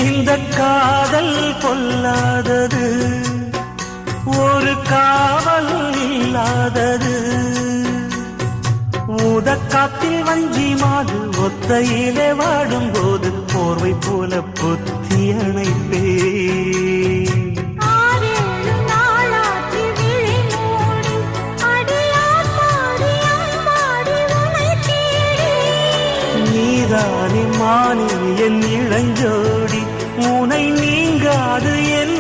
இந்த காதல் பொல்லாதது, ஒரு காவல் இல்லாதது. ஊதக்காத்தில் வஞ்சி மாது ஒத்தையிலே வாடும் போது போர்வை போல பொத்தி அணைப்பே. நீதானே மானே என் இளஞ்சோடி, உனை நீங்காது என்